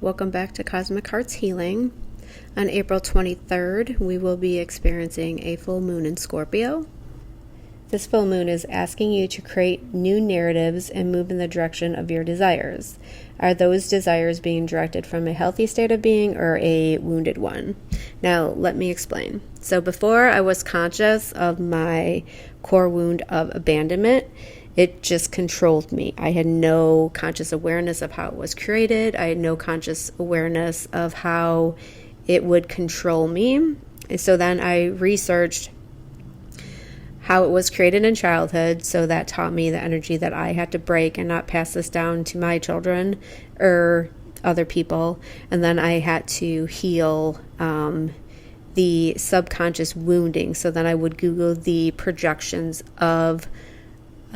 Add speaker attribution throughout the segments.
Speaker 1: Welcome back to Cosmic Hearts Healing. On April 23rd, we will be experiencing a full moon in Scorpio. This full moon is asking you to create new narratives and move in the direction of your desires. Are those desires being directed from a healthy state of being or a wounded one? Now, let me explain. So before I was conscious of my core wound of abandonment, it just controlled me. I had no conscious awareness of how it was created. I had no conscious awareness of how it would control me. And so then I researched how it was created in childhood. So that taught me the energy that I had to break and not pass this down to my children or other people. And then I had to heal the subconscious wounding. So then I would Google the projections of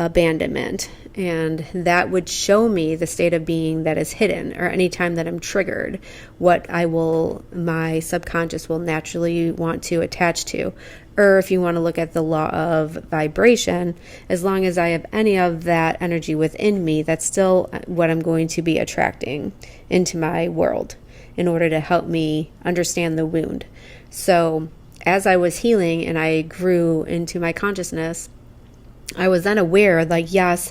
Speaker 1: abandonment, and that would show me the state of being that is hidden, or any time that I'm triggered, what my subconscious will naturally want to attach to. Or if you want to look at the law of vibration, as long as I have any of that energy within me, that's still what I'm going to be attracting into my world in order to help me understand the wound. So as I was healing and I grew into my consciousness, I was then aware, like, yes,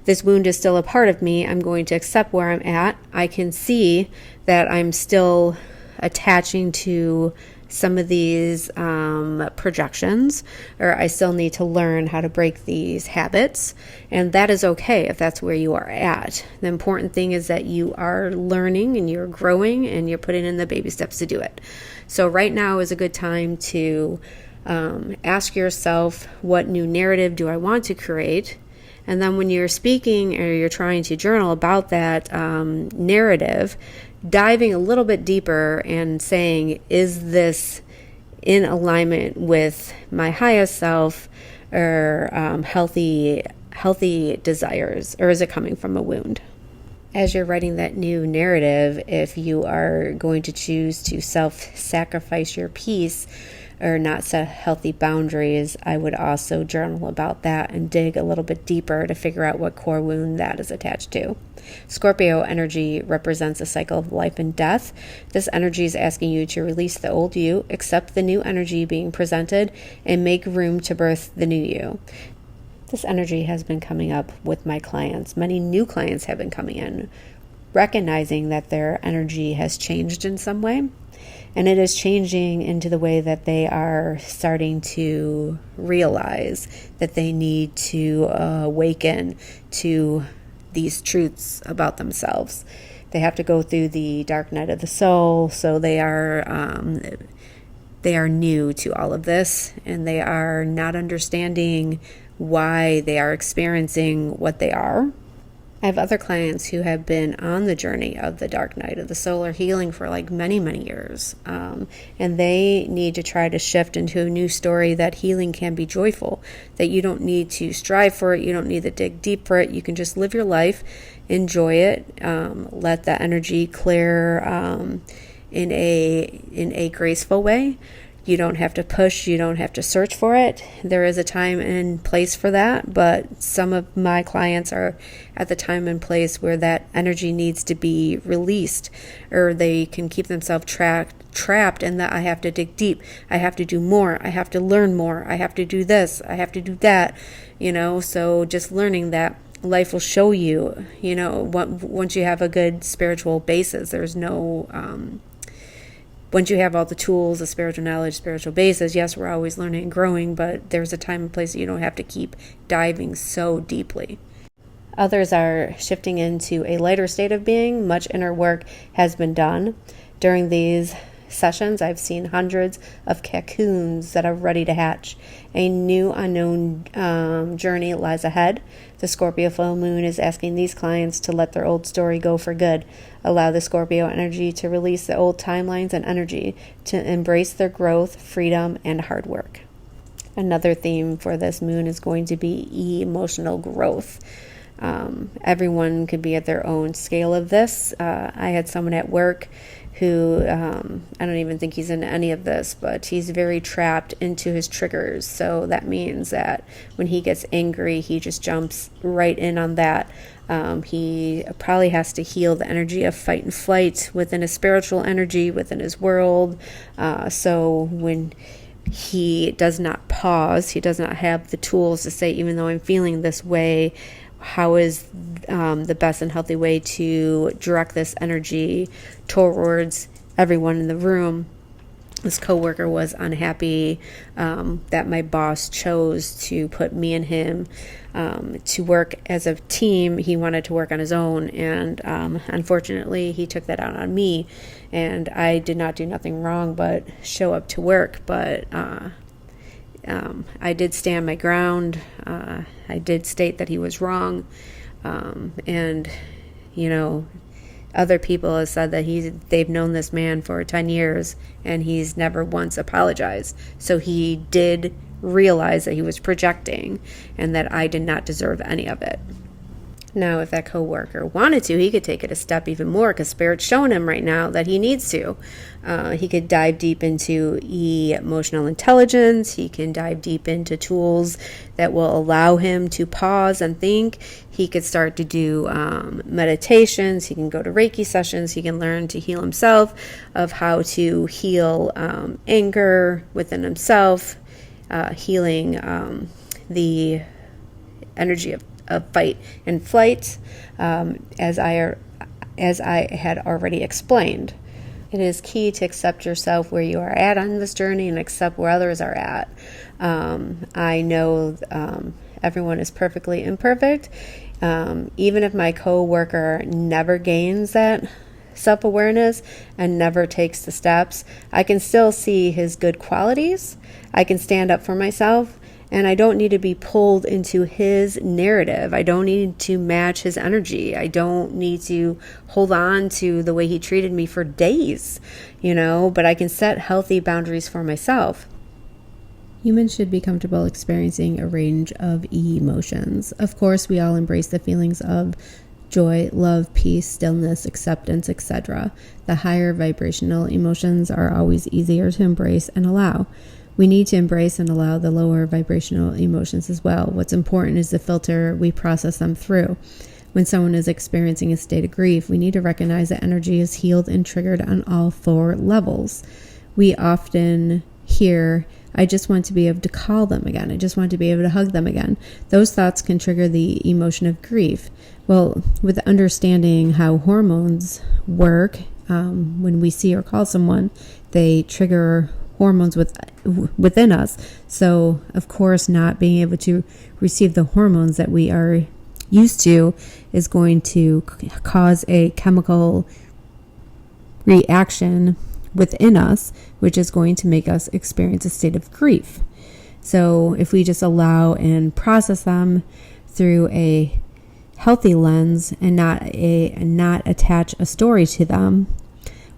Speaker 1: this wound is still a part of me. I'm going to accept where I'm at. I can see that I'm still attaching to some of these projections, or I still need to learn how to break these habits. And that is okay if that's where you are at. The important thing is that you are learning and you're growing and you're putting in the baby steps to do it. So right now is a good time to ask yourself, what new narrative do I want to create? And then when you're speaking or you're trying to journal about that narrative, diving a little bit deeper and saying, is this in alignment with my highest self or healthy desires, or is it coming from a wound? As you're writing that new narrative, if you are going to choose to self-sacrifice your peace or not set healthy boundaries, I would also journal about that and dig a little bit deeper to figure out what core wound that is attached to. Scorpio energy represents a cycle of life and death. This energy is asking you to release the old you, accept the new energy being presented, and make room to birth the new you. This energy has been coming up with my clients. Many new clients have been coming in, recognizing that their energy has changed in some way. And it is changing into the way that they are starting to realize that they need to awaken to these truths about themselves. They have to go through the dark night of the soul, so they are new to all of this, and they are not understanding why they are experiencing what they are. I have other clients who have been on the journey of the dark night of the soul or healing for like many, many years. And they need to try to shift into a new story that healing can be joyful, that you don't need to strive for it. You don't need to dig deep for it. You can just live your life, enjoy it, let that energy clear in a graceful way. You don't have to push, you don't have to search for it. There is a time and place for that, but some of my clients are at the time and place where that energy needs to be released, or they can keep themselves trapped in that I have to dig deep, I have to do more, I have to learn more, I have to do this, I have to do that, so just learning that life will show you, once you have a good spiritual basis, there's no once you have all the tools, the spiritual knowledge, spiritual basis, yes, we're always learning and growing, but there's a time and place that you don't have to keep diving so deeply. Others are shifting into a lighter state of being. Much inner work has been done. During these sessions, I've seen hundreds of cocoons that are ready to hatch. A new unknown journey lies ahead. The Scorpio full moon is asking these clients to let their old story go for good. Allow the Scorpio energy to release the old timelines and energy, to embrace their growth, freedom, and hard work. Another theme for this moon is going to be emotional growth. Everyone could be at their own scale of this. I had someone at work who, I don't even think he's into any of this, but he's very trapped into his triggers. So that means that when he gets angry, he just jumps right in on that. He probably has to heal the energy of fight and flight within his spiritual energy, within his world. So when he does not pause, he does not have the tools to say, even though I'm feeling this way, how is the best and healthy way to direct this energy towards everyone in the room. This coworker was unhappy that my boss chose to put me and him to work as a team. He wanted to work on his own, and unfortunately he took that out on me, and I did not do nothing wrong but show up to work. But I did stand my ground. I did state that he was wrong, and other people have said that they've known this man for 10 years and he's never once apologized. So he did realize that he was projecting and that I did not deserve any of it. Now, if that coworker wanted to, he could take it a step even more, because Spirit's showing him right now that he needs to. He could dive deep into emotional intelligence. He can dive deep into tools that will allow him to pause and think. He could start to do meditations. He can go to Reiki sessions. He can learn to heal himself, of how to heal anger within himself, healing the energy of fight and flight, as I had already explained. It is key to accept yourself where you are at on this journey and accept where others are at. I know everyone is perfectly imperfect. Even if my coworker never gains that self-awareness and never takes the steps, I can still see his good qualities. I can stand up for myself. And I don't need to be pulled into his narrative. I don't need to match his energy. I don't need to hold on to the way he treated me for days, but I can set healthy boundaries for myself. Humans should be comfortable experiencing a range of emotions. Of course, we all embrace the feelings of joy, love, peace, stillness, acceptance, etc. The higher vibrational emotions are always easier to embrace and allow. We need to embrace and allow the lower vibrational emotions as well. What's important is the filter we process them through. When someone is experiencing a state of grief, we need to recognize that energy is healed and triggered on all 4 levels. We often hear, I just want to be able to call them again. I just want to be able to hug them again. Those thoughts can trigger the emotion of grief. Well, with understanding how hormones work, when we see or call someone, they trigger hormones within us. So, of course, not being able to receive the hormones that we are used to is going to cause a chemical reaction within us, which is going to make us experience a state of grief. So, if we just allow and process them through a healthy lens and not attach a story to them.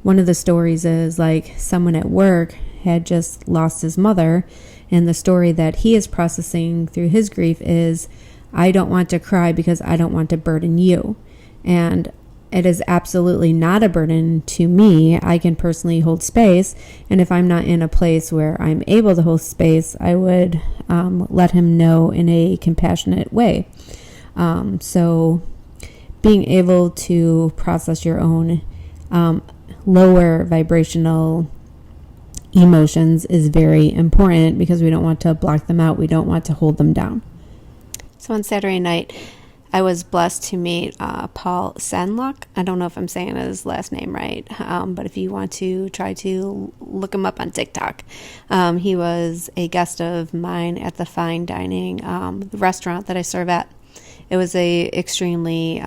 Speaker 1: One of the stories is like someone at work had just lost his mother, and the story that he is processing through his grief is, I don't want to cry because I don't want to burden you. And it is absolutely not a burden to me. I can personally hold space, and if I'm not in a place where I'm able to hold space, I would let him know in a compassionate way. So being able to process your own lower vibrational emotions is very important, because we don't want to block them out. We don't want to hold them down. So on Saturday night, I was blessed to meet Paul Sanlock. I don't know if I'm saying his last name right, but if you want to try to look him up on TikTok. He was a guest of mine at the fine dining restaurant that I serve at. It was a extremely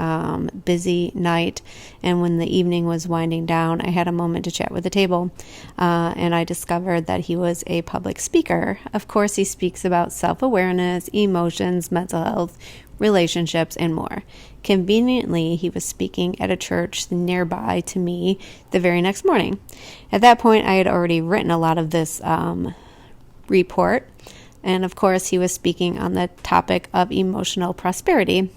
Speaker 1: busy night, and when the evening was winding down, I had a moment to chat with the table, and I discovered that he was a public speaker. Of course, he speaks about self-awareness, emotions, mental health, relationships, and more. Conveniently, he was speaking at a church nearby to me the very next morning. At that point, I had already written a lot of this report, And of course, he was speaking on the topic of emotional prosperity.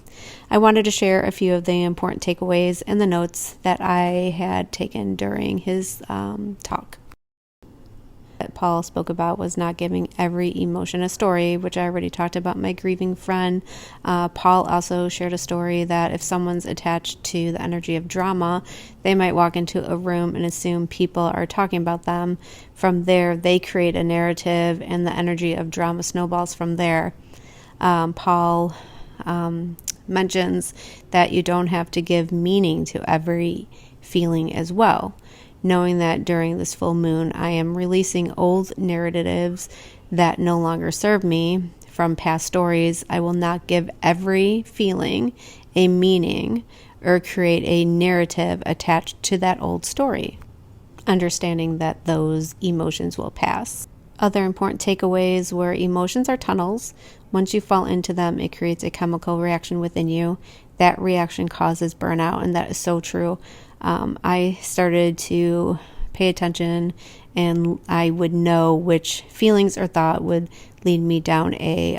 Speaker 1: I wanted to share a few of the important takeaways and the notes that I had taken during his talk. That Paul spoke about was not giving every emotion a story, which I already talked about my grieving friend. Paul also shared a story that if someone's attached to the energy of drama, they might walk into a room and assume people are talking about them. From there, they create a narrative, and the energy of drama snowballs from there. Paul mentions that you don't have to give meaning to every feeling as well. Knowing that during this full moon, I am releasing old narratives that no longer serve me from past stories. I will not give every feeling a meaning or create a narrative attached to that old story, understanding that those emotions will pass. Other important takeaways were emotions are tunnels. Once you fall into them, it creates a chemical reaction within you. That reaction causes burnout, and that is so true. I started to pay attention, and I would know which feelings or thought would lead me down a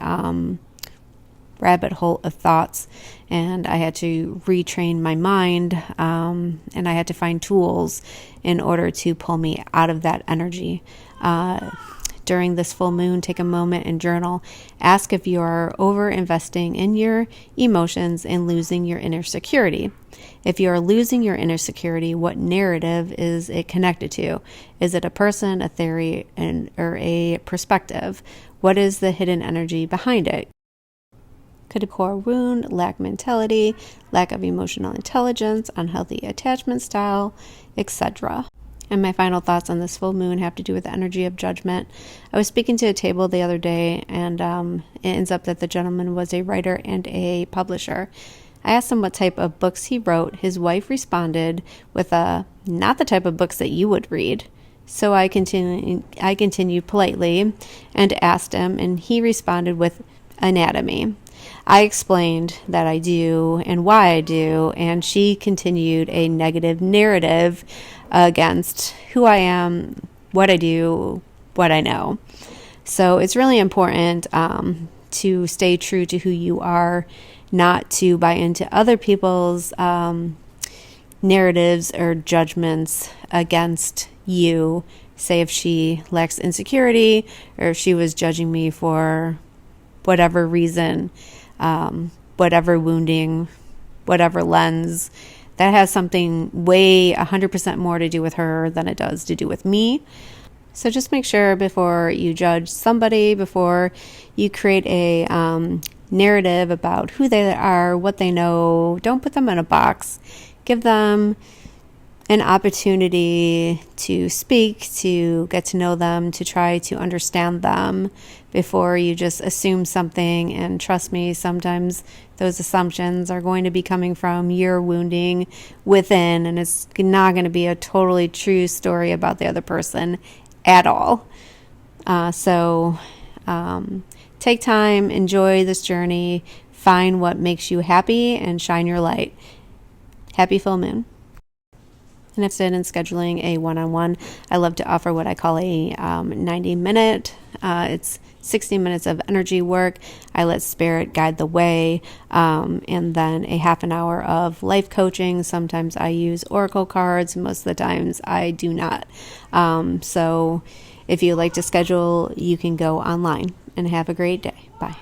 Speaker 1: rabbit hole of thoughts, and I had to retrain my mind, and I had to find tools in order to pull me out of that energy. During this full moon, take a moment and journal. Ask if you are over-investing in your emotions and losing your inner security. If you are losing your inner security, what narrative is it connected to? Is it a person, a theory, or a perspective? What is the hidden energy behind it? Could a core wound, lack mentality, lack of emotional intelligence, unhealthy attachment style, etc.? And my final thoughts on this full moon have to do with the energy of judgment. I was speaking to a table the other day, and it ends up that the gentleman was a writer and a publisher. I asked him what type of books he wrote. His wife responded with not the type of books that you would read. So I continued politely and asked him, and he responded with anatomy. I explained that I do and why I do, and she continued a negative narrative against who I am, what I do, what I know. So it's really important to stay true to who you are, not to buy into other people's narratives or judgments against you. Say if she lacks insecurity, or if she was judging me for whatever reason, whatever wounding, whatever lens, that has something way 100% more to do with her than it does to do with me. So just make sure before you judge somebody, before you create a narrative about who they are, what they know, don't put them in a box. Give them an opportunity to speak, to get to know them, to try to understand them before you just assume something. And trust me, sometimes those assumptions are going to be coming from your wounding within, and it's not going to be a totally true story about the other person at all. So take time, enjoy this journey, find what makes you happy, and shine your light. Happy full moon. And if in scheduling a one-on-one, I love to offer what I call a 90-minute. It's 60 minutes of energy work. I let spirit guide the way, and then a half an hour of life coaching. Sometimes I use oracle cards. Most of the times I do not. So if you like to schedule, you can go online, and have a great day. Bye.